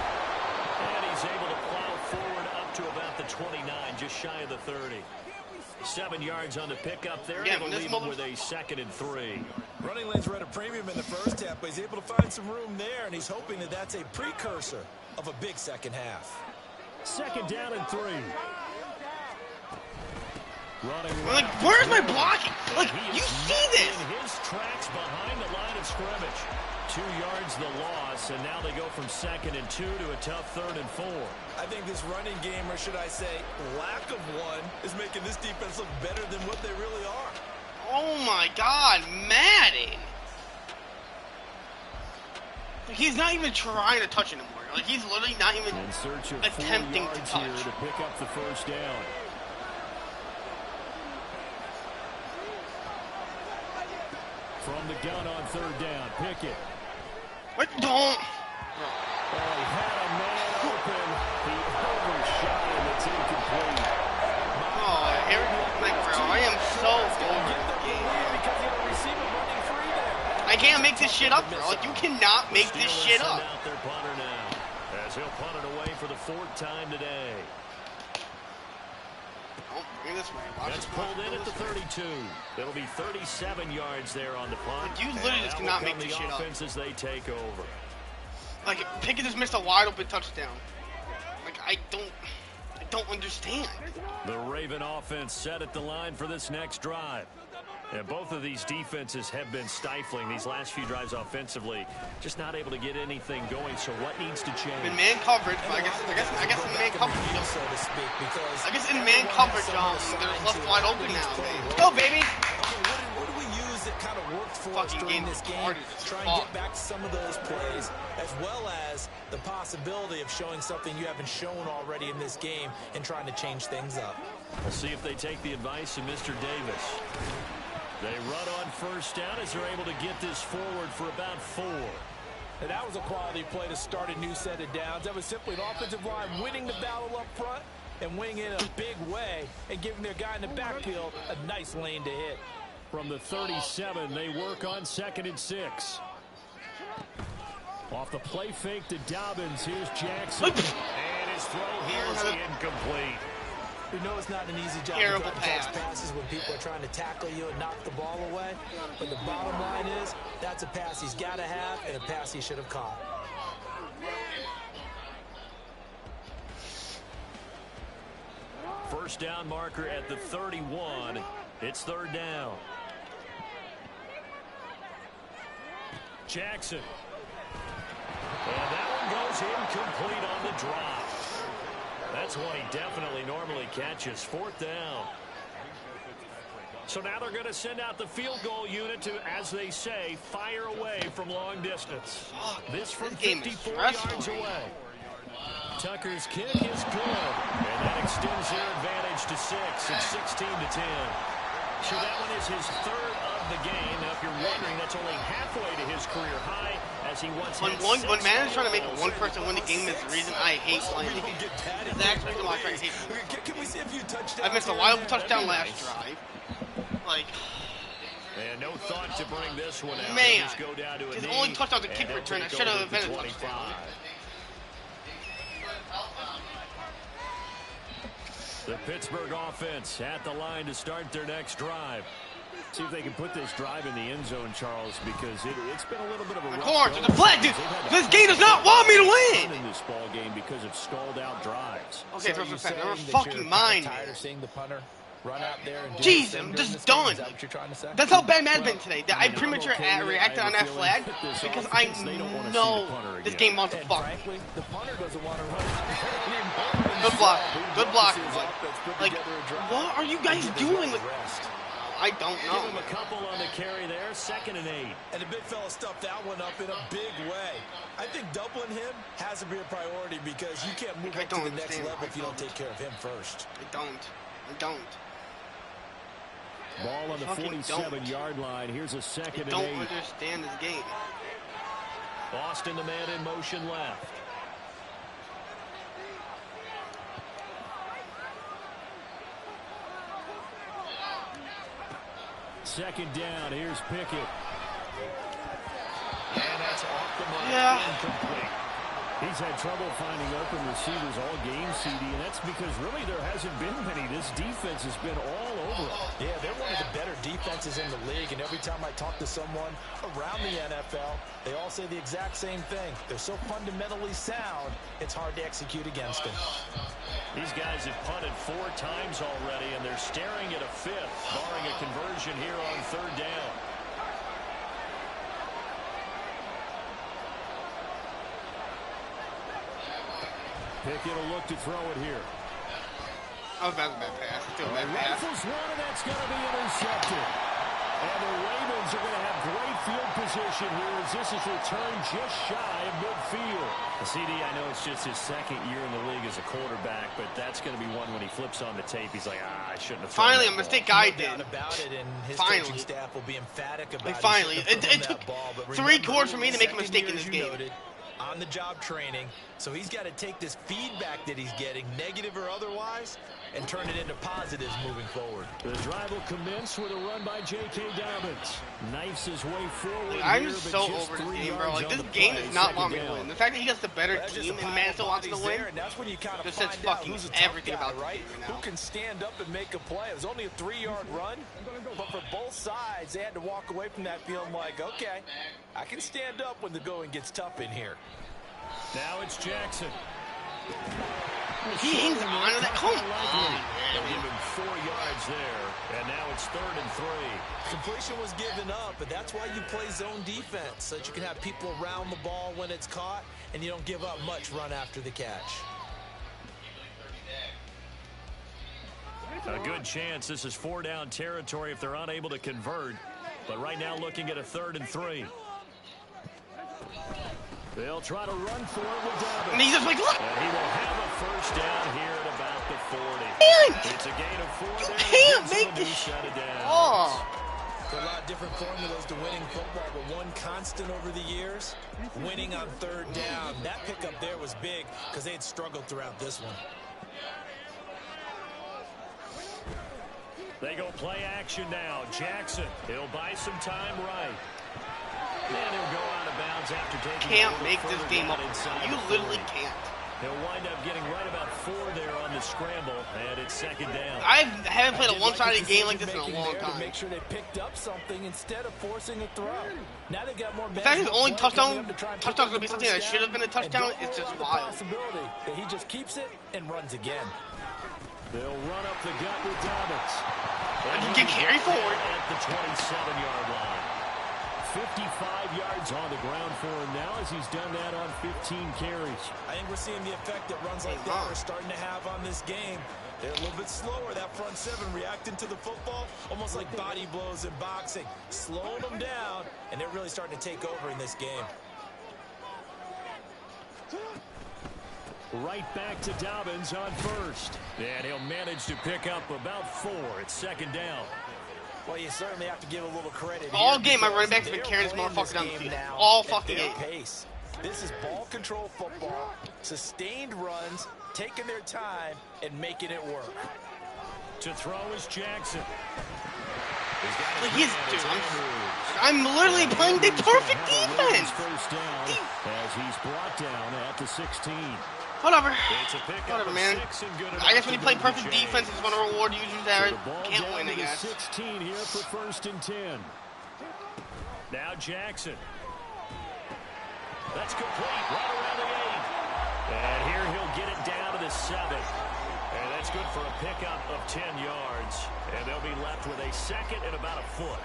And he's able to plow forward up to about the 29, just shy of the 30. 7 yards on the pickup there. Yeah, It'll this leave him with a 2nd and 3. Running lanes were at a premium in the first half, but he's able to find some room there, and he's hoping that that's a precursor of a big second half. 2nd down and 3. Running Like, where's my blocking? Like, He you is see met this? in his tracks behind the line of scrimmage. 2 yards the loss, and now they go from 2nd and 2 to a tough 3rd and 4. I think this running game, or should I say lack of one, is making this defense look better than what they really are. Oh my God, Madden! Like, he's not even trying to touch anymore. Like, he's literally not even In search of attempting 4 to yards touch. here to pick up the first down. From the gun on 3rd down, Pickett. What? Don't. Oh, he had a man open. He overshot him. It's incomplete. Oh, Eric, like, bro, I am so over the game. Because he had a receiver running free there. I can't make this shit up, bro. Like, you cannot make this Steelers shit send up. out their punter now, as he'll punt it away for the 4th time today. Oh, bring this way. Watch That's this. pulled in at the 32. It'll be 37 yards there on the punt. Like, you literally just And cannot that will make this come shit up. the offense as they take over. Like, Pickett just missed a wide open touchdown. Like, I don't understand. The Raven offense set at the line for this next drive. And both of these defenses have been stifling these last few drives offensively. Just not able to get anything going. So what needs to change? In man coverage, but I guess in man coverage, you know, so to speak, because I guess in man coverage, they're left wide open now, man. Go, baby! Okay, what do we use that kind of worked for us Fucking during game this game? retarded as Try and fuck. get back to some of those plays, as well as the possibility of showing something you haven't shown already in this game and trying to change things up. We'll see if they take the advice of Mr. Davis. They run on 1st down as they're able to get this forward for about 4. And that was a quality play to start a new set of downs. That was simply an offensive line winning the battle up front and winning it in a big way and giving their guy in the backfield a nice lane to hit. From the 37, they work on 2nd and 6. Off the play fake to Dobbins. Here's Jackson. And his throw here is incomplete. We know it's not an easy job Terrible to catch pass. passes when people are trying to tackle you and knock the ball away. But the bottom line is that's a pass he's got to have and a pass he should have caught. First down marker at the 31. It's 3rd down. Jackson. And that one goes incomplete on the drop. That's one he definitely normally catches. 4th down. So now they're going to send out the field goal unit to, as they say, fire away from long distance. This from 54 yards away. Tucker's kick is good. And that extends their advantage to 6. It's 16-10. So that one is his 3rd of the game. Now, if you're wondering, that's only halfway to his career high, as he once had When man is trying to make one person win the game, is the reason I hate playing the game. That's the reason why I try to hate it. Can we see a few touchdowns? I missed a wide open touchdown last drive. Like, and no thought to bring this one out. man, Just go down to a his knee, only touchdown to and kick they'll return. I take should have over been the a touchdown. 25. The Pittsburgh offense at the line to start their next drive. See if they can put this drive in the end zone, Charles, because it's been a little bit of a rough Corns, go. deflected. This game does not want me to win. In this ball game because of stalled out drives. Okay, So for you're a fact, never saying that fucking you're mind. tired of seeing the punter run out there and do Jeez, his thing I'm during just this game? done. Is that what you're trying to say? That's how bad Mad's been today. I I'm premature okay with it. reacted I on have that a flag feeling that this because offense, I they don't wanna see know the punter this again. game wants to And fuck. frankly, the punter doesn't want to run out anymore. Good block. Good block. His offense put Like, together a drive what are you guys and give his doing? guys rest. I don't Give him know. a couple on the carry there. 2nd and 8. And the big fella stuffed that one up in a big way. I think doubling him has to be a priority because you can't move I up to don't the next understand. level if you don't take care of him first. I don't. Ball on the Fucking 47-yard line. Here's a I 2nd and don't 8. understand this game. Boston, the man in motion left. Second down. Here's Pickett. And that's off the mark. Yeah. Incomplete. He's had trouble finding open receivers all game, CD, and that's because really there hasn't been many. This defense has been all over it. Yeah, they're one of the better defenses in the league, and every time I talk to someone around the NFL, they all say the exact same thing. They're so fundamentally sound, it's hard to execute against them. These guys have punted 4 times already, and they're staring at a 5th, barring a conversion here on 3rd down. Pickett will look to throw it here. Oh, that's a bad pass. Still a bad pass. Rifles one, and that's going to be intercepted. And the Ravens are going to have great field position here as this is returned just shy of midfield. CD, I know it's just his 2nd year in the league as a quarterback, but that's going to be one when he flips on the tape. He's like, I shouldn't have thrown Finally, a that ball. mistake I No did. doubt about it, and his Finally. coaching staff will be emphatic about Like, he finally. shouldn't have It thrown took that ball, but 3 remember, quarters for me to make a second mistake year, in this as you game. noted, on-the-job training, so he's got to take this feedback that he's getting, negative or otherwise, and turn it into positives moving forward. The drive will commence with a run by J.K. Dobbins. Knifes his way forward. Like, I'm here, just but so just over this 3 game, bro. yards Like, on this the game play, does not 2nd want me to down. win. The fact that he gets the better That's just team a and pile man of still wants to bodies win. there, and that's when you kind of This says find out fucking who's a tough everything guy, about this right? game right Who now. can stand up and make a play? It was only a 3-yard run, but for both sides, they had to walk away from that feeling like, okay, I can stand up when the going gets tough in here. Now it's Jackson. He hangs on to that. Come on, They'll give man. him 4 yards there, and now it's 3rd and 3. Completion was given up, but that's why you play zone defense, so that you can have people around the ball when it's caught, and you don't give up much run after the catch. A good chance this is 4-down territory if they're unable to convert. But right now looking at a 3rd and 3. They'll try to run for it with Dobbins. And he's just like, look. And he will have a 1st down here at about the 40. Can't. It's a gain of 4 You there. can't Gives him make a new this set of downs. Oh. There are a lot of different formulas to winning football, but one constant over the years, winning on 3rd down. That pickup there was big because they had struggled throughout this one. They go play action now. Jackson, he'll buy some time right. And he'll go out of bounds after taking Can't a little make this further game down up. inside You the literally 40. can't. He'll wind up getting right about 4 there on the scramble, and it's 2nd down. I haven't played a one-sided his game like this in a decision-making long there to time. make sure they picked up something instead of forcing a throw. Now they got more. The fact his only play coming touchdown up to try and pick touchdown's up gonna be the something that first should have been a down, touchdown and is don't just rule out the wild. possibility that he just keeps it and runs again. They'll run up the gut with Dobbins. You can carry forward. At the 27-yard line. 55 yards on the ground for him now as he's done that on 15 carries. I think we're seeing the effect that runs like that are starting to have on this game. They're a little bit slower, that front 7, reacting to the football, almost like body blows in boxing. Slowing them down, and they're really starting to take over in this game. Right back to Dobbins on 1st. And he'll manage to pick up about 4. It's 2nd down. Well, you certainly have to give a little credit. All here game, my because running back's been they're carrying this playing motherfucker down the game field. now All at fucking their game. pace. This is ball control football, sustained runs, taking their time, and making it work. To throw is Jackson. Like dude, I'm literally playing the perfect defense. 1st down as he's brought down at the 16. Whatever. It's a pickup Whatever, of man. 6 and good I enough guess when you to play move the perfect chains. defense, it's one to reward users So that the ball can't down win, I to the guess. 16 here for 1st and 10. Now Jackson. That's complete right around the 8. And here he'll get it down to the 7. And that's good for a pickup of 10 yards. And they'll be left with a 2nd and about a foot.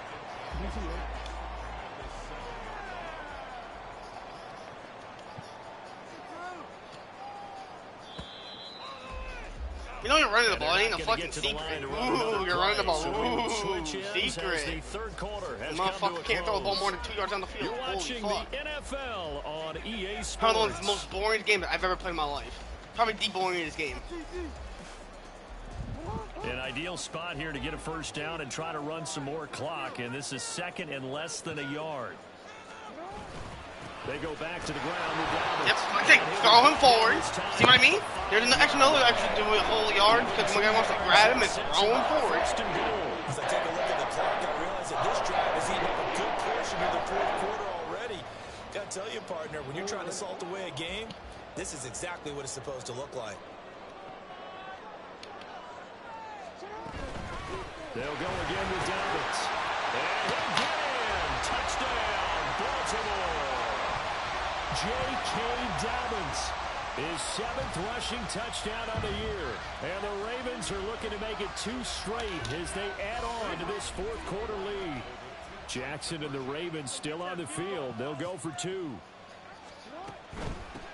You know you're running the And ball. they're It ain't not a gonna fucking get to the line secret. to run another Ooh, you're running the play. ball. So we will Ooh, switch ends as the secret. 3rd quarter has This come to motherfucker a can't throw the ball close. more than 2 yards down the field. You're Holy watching fuck. the NFL on EA Sports. Probably one of the most boring games I've ever played in my life. Probably the boringest game. An ideal spot here to get a 1st down and try to run some more clock, and this is 2nd and less than a yard. They go back to the ground with Dobbins. Yep, I think throw him forward. See what I mean? There's actually another actually do a whole yard because when guy wants to grab him and throw him forward. First and goal. As I take a look at the clock, I realize that this drive is eating up a good portion of the 4th quarter already. Got to tell you, partner, when you're trying to salt away a game, this is exactly what it's supposed to look like. They'll go again with Dobbins. And he'll get in. Touchdown, Baltimore. J.K. Dobbins, his 7th rushing touchdown on the year. And the Ravens are looking to make it 2 straight as they add on to this 4th quarter lead. Jackson and the Ravens still on the field. They'll go for 2.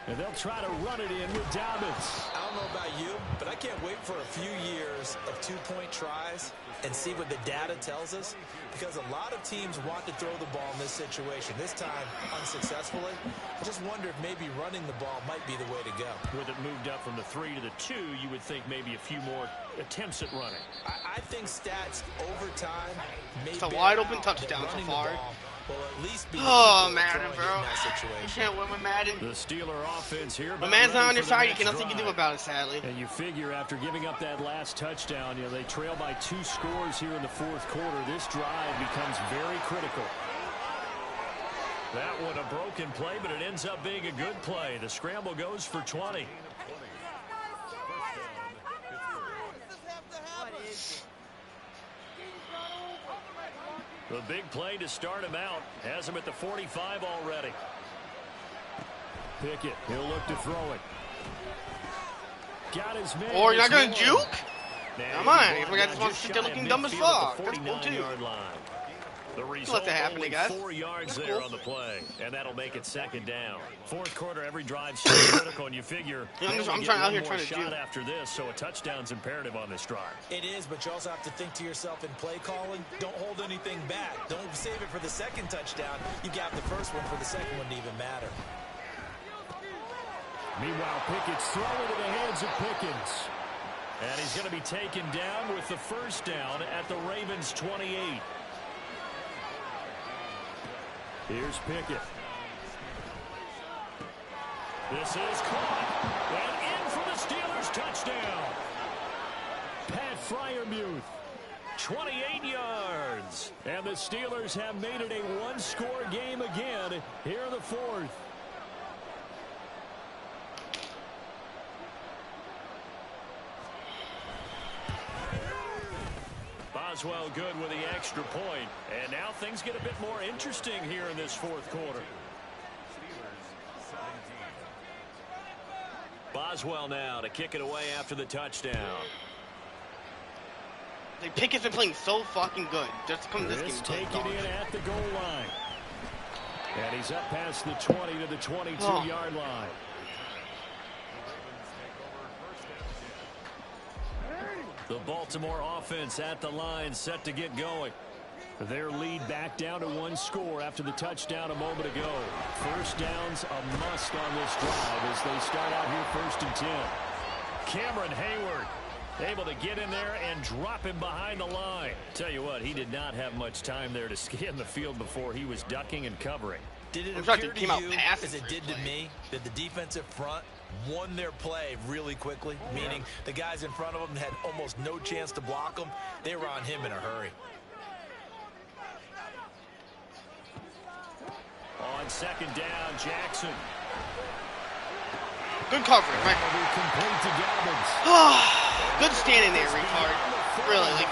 And they'll try to run it in with Dobbins. I don't know about you, but I can't wait for a few years of 2-point tries and see what the data tells us, because a lot of teams want to throw the ball in this situation. This time, unsuccessfully. I just wonder if maybe running the ball might be the way to go. With it moved up from the 3 to the 2, you would think maybe a few more attempts at running. I think stats over time may It's a bear wide open out touchdown that so running the far. ball will at least be Oh, equal to Madden, throwing it bro. in that You situation. can't win with Madden. The Steeler offense here. When about man's not ready on your for the side, you next can nothing you can do drive. about it, sadly. And you figure after giving up that last touchdown, they trail by 2 scores here in the 4th quarter. This drive becomes very critical. That one a broken play, but it ends up being a good play. The scramble goes for 20. The big play to start him out. Has him at the 45 already. Pickett, he'll look to throw it. Got his man. Or you're not going to It's juke? Now, Come on, he's if we brought just down want to sit there shy looking of dumb as midfield at fuck. the That's cool, too. 49-yard line. The Let result, that happen, only guys. 4 yards That's there cool. on the play, and that'll make it 2nd down. 4th quarter, every drive's so critical, and you figure Yeah, I'm they just- only I'm get trying out one here more trying to shot juke. after this, so a touchdown's imperative on this drive. It is, but you also have to think to yourself in play calling, don't hold anything back. Don't save it for the 2nd touchdown. You got the 1st one for the 2nd one to even matter. Meanwhile, Pickett's throwing to the hands of Pickens. And he's going to be taken down with the 1st down at the Ravens' 28. Here's Pickett. This is caught. And in for the Steelers' touchdown. Pat Freiermuth. 28 yards. And the Steelers have made it a 1-score game again here in the 4th. Boswell good with the extra point. And now things get a bit more interesting here in this 4th quarter. Boswell now to kick it away after the touchdown. Like, Pickett's been playing so fucking good. Just to come this This game. taken in at the goal line. And he's up past the 20 to the 22-yard line. The Baltimore offense at the line, set to get going. Their lead back down to 1 score after the touchdown a moment ago. 1st down's a must on this drive as they start out here 1st and 10. Cameron Hayward able to get in there and drop him behind the line. Tell you what, he did not have much time there to scan the field before he was ducking and covering. Did it I'm shocked appear it to came out you, passing as it for did his to play. me, that the defensive front won their play really quickly? Meaning the guys in front of them had almost no chance to block them. They were on him in a hurry. On 2nd down, Jackson. Good coverage, right? Complete to Gabbins. Good standing there, retard. Really, like,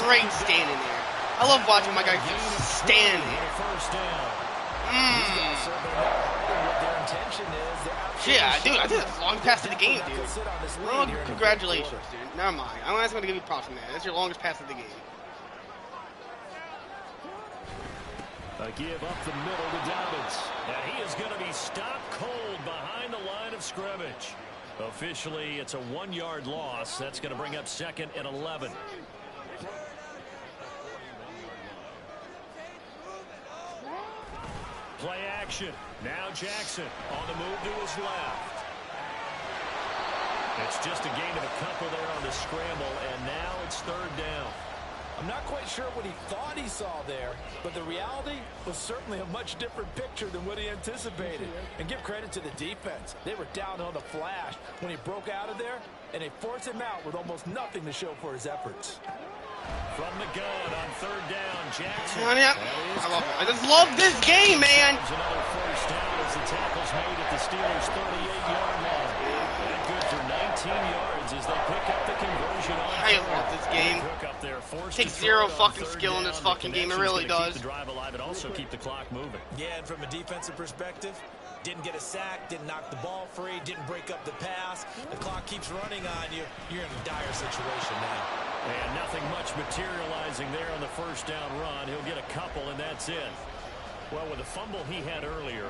great standing there. I love watching my guys just stand there. First down. What their intention is. Yeah, dude, I think that's the longest pass of the game, dude. Well, congratulations, dude. Never mind. I'm not going to give you props on that. That's your longest pass of the game. A give up the middle to Dobbins. And he is going to be stopped cold behind the line of scrimmage. Officially, it's a 1-yard loss. That's going to bring up 2nd and 11. Play action. Now Jackson on the move to his left. It's just a gain of a couple there on the scramble, and now it's 3rd down. I'm not quite sure what he thought he saw there, but the reality was certainly a much different picture than what he anticipated. And give credit to the defense. They were down on the flash when he broke out of there, and they forced him out with almost nothing to show for his efforts. From the gun on 3rd down, Jackson. I just love this game, man. Another first down as the tackle's made at the Steelers' 38-yard line. And good for 19 yards as they pick up the conversion on I love this game. Takes zero fucking skill in this fucking game. It really does. Keep the drive alive and also keep the clock moving. Yeah, and from a defensive perspective, didn't get a sack, didn't knock the ball free, didn't break up the pass. The clock keeps running on you. You're in a dire situation now. And nothing much materializing there on the first down run. He'll get a couple, and that's it. Well, with the fumble he had earlier,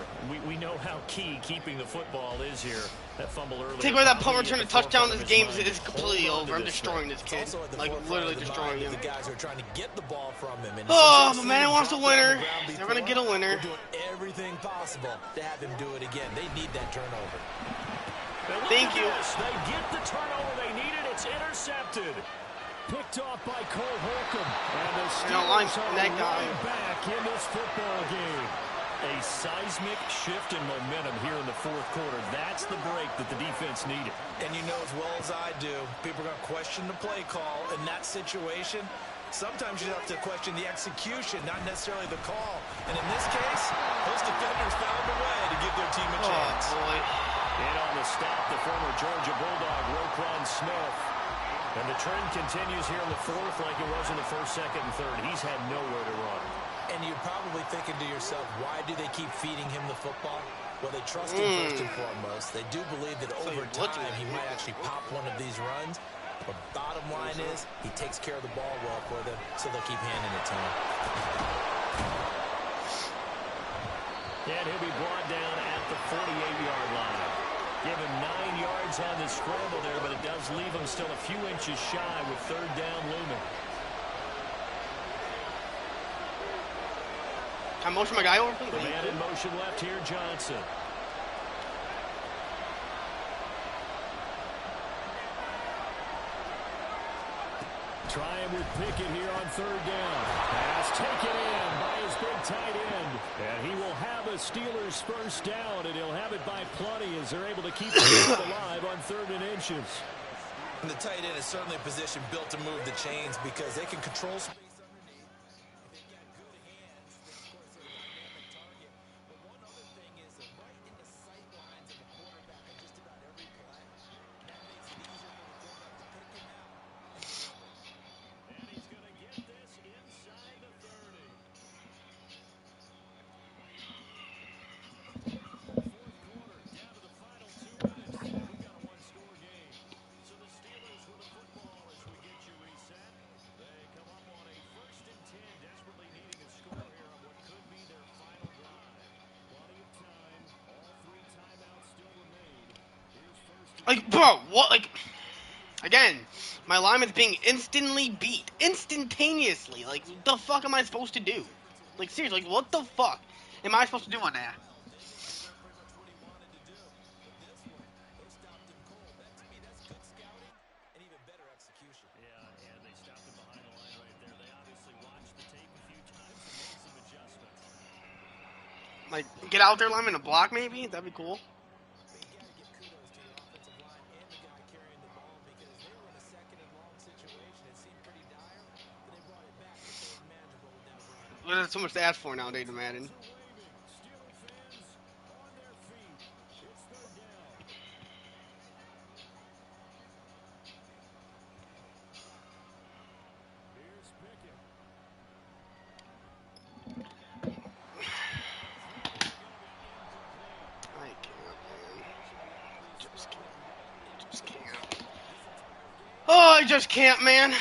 we know how key keeping the football is here. That fumble earlier. Take away that punt return to touchdown, this game is completely over. I'm destroying this kid. Like, literally destroying him. The guys are trying to get the ball from him. Oh, but man wants a winner. They're going to get a winner. They're doing everything possible to have him do it again. They need that turnover. Thank you. They get the turnover they needed. It's intercepted. Picked off by Cole Holcomb. And the Steelers are right back in this football game. A seismic shift in momentum here in the 4th quarter. That's the break that the defense needed. And you know as well as I do, people are going to question the play call in that situation. Sometimes you have to question the execution, not necessarily the call. And in this case, those defenders found a way to give their team a chance. Boy. And on the stop, the former Georgia Bulldog, Roquan Smith. And the trend continues here in the 4th like it was in the 1st, 2nd, and 3rd. He's had nowhere to run. And you're probably thinking to yourself, why do they keep feeding him the football? Well, they trust him first and foremost. They do believe that over time he might actually pop one of these runs. But bottom line is, he takes care of the ball well for them, so they'll keep handing it to him. And he'll be brought down at the 48-yard line. Give him 9 yards on the scramble there, but it does leave him still a few inches shy with 3rd down looming. Can I motion my guy over, please? The man in motion left here, Johnson. Trying with Pickett here on 3rd down. Pass taken in by his big tight end. And he will have a Steelers first down, and he'll have it by plenty as they're able to keep the alive on 3rd and inches. And the tight end is certainly a position built to move the chains because they can control space. Like, bro, what? Like, again, my lineman's being instantly beat. Instantaneously. Like, what the fuck am I supposed to do? Like, seriously, like, what the fuck am I supposed to do on that? Like, get out there, lineman, and block, maybe? That'd be cool. There's so much to ask for nowadays in Madden. I just can't, man.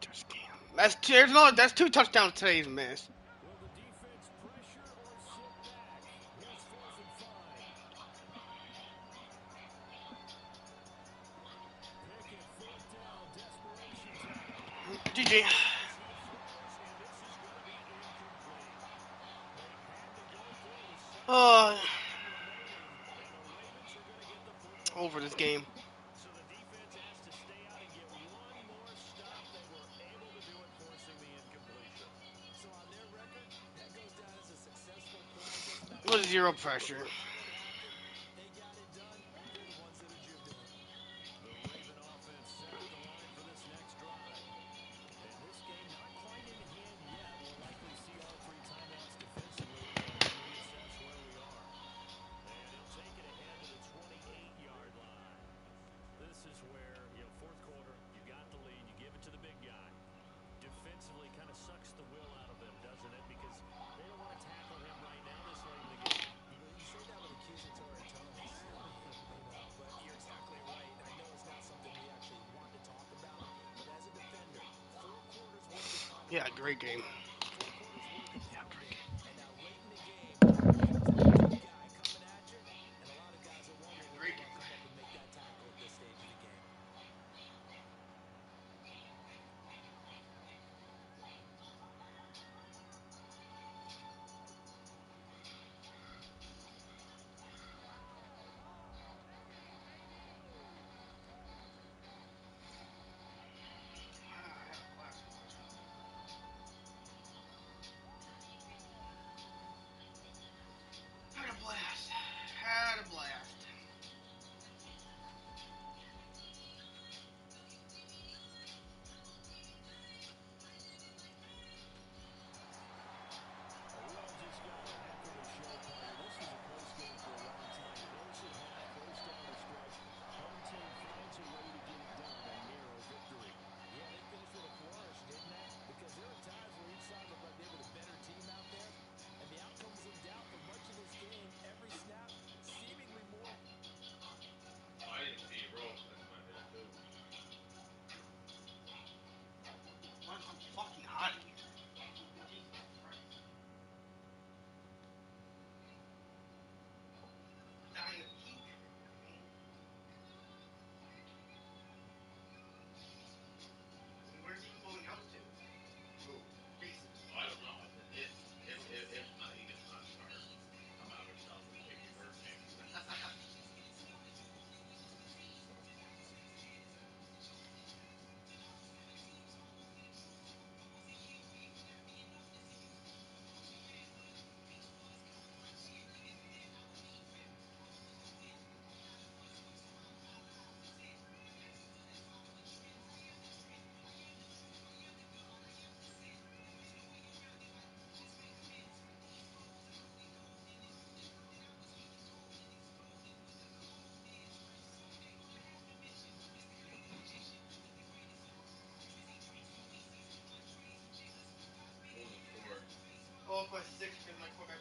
Just can't. That's two touchdowns today's miss. Will the defense pressure or sit back? Here's 4th and 5. Pickett, 4th down, desperation time. GG. Oh, over this game. So the defense has to stay out and get one more stop. They were able to do it, forcing the incompletion. So on their record, that goes down as a successful play. It was zero pressure. They got it done. They're the ones that are jubilant. The Raven offense set the line for this next drive. And this game not quite in hand yet. We'll likely see all 3 timeouts defensively as we assess where we are. And he'll take it ahead to the 28-yard line. This is where, 4th quarter, you got the lead, you give it to the big guy. Defensively kind of sucks the will out of them, doesn't it? Because they don't want to tackle him right now this late in the game. You say that with accusatory tones, but you're exactly right. I know it's not something we actually want to talk about, but as a defender, 4 quarters worth of time. Yeah, great game. Yeah, great game. And now late in the game, there's a guy coming at you, and a lot of guys are wondering when they're going to come up and make that tackle at this stage of the game. Had a blast. Had a blast. We all just got a heck of a show, partner. This was a close game for a long time. Close at half, close down the stretch. Home team finds a way to get it done. A narrow victory. Yeah, they finished with a flourish, didn't they? Because there are times where each side looked like they were the better team out there, and the outcome was in doubt for much of this game. Every snap seemingly more. I didn't see it roll. That's my bad, too. Why is it fucking hot in here? Dying of heat. Where's he going out to? Who? Jason. Oh, I don't know. If not, he gets not start. I'm out of stuff and take your bird game. Oh, if I 6 because my quarterback